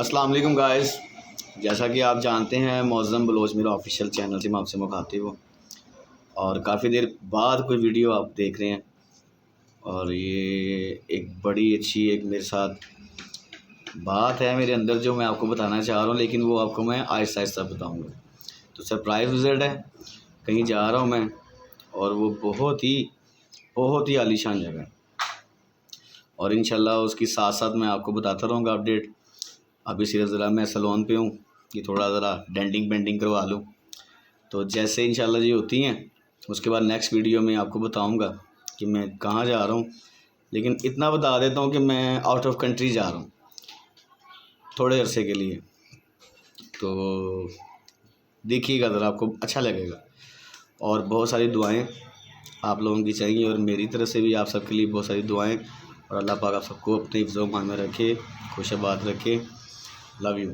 अस्सलाम वालेकुम गाइस। जैसा कि आप जानते हैं मौज़म बलोच मेरा ऑफिशियल चैनल से मैं आपसे मुखातिब हूँ और काफ़ी देर बाद कोई वीडियो आप देख रहे हैं और ये एक बड़ी अच्छी एक मेरे साथ बात है मेरे अंदर जो मैं आपको बताना चाह रहा हूँ, लेकिन वो आपको मैं आहिस्ता आहिस्ता बताऊँगा। तो सरप्राइज़ विज़िट है, कहीं जा रहा हूँ मैं और वो बहुत ही आलीशान जगह है और इंशाल्लाह उसकी साथ साथ मैं आपको बताता रहूँगा अपडेट। अभी सिर्फ ज़रा मैं सैलून पे हूँ कि थोड़ा ज़रा डेंटिंग पेंटिंग करवा लूँ, तो जैसे इंशाल्लाह ये होती हैं उसके बाद नेक्स्ट वीडियो में आपको बताऊँगा कि मैं कहाँ जा रहा हूँ। लेकिन इतना बता देता हूँ कि मैं आउट ऑफ कंट्री जा रहा हूँ थोड़े अरसे के लिए, तो देखिएगा ज़रा, आपको अच्छा लगेगा और बहुत सारी दुआएं आप लोगों की चाहिए और मेरी तरफ से भी आप सबके लिए बहुत सारी दुआएं। और अल्लाह पाक आप सबको अपने हिफ्ज़-ओ-मान में रखे, खुश आबाद रखे। Love you.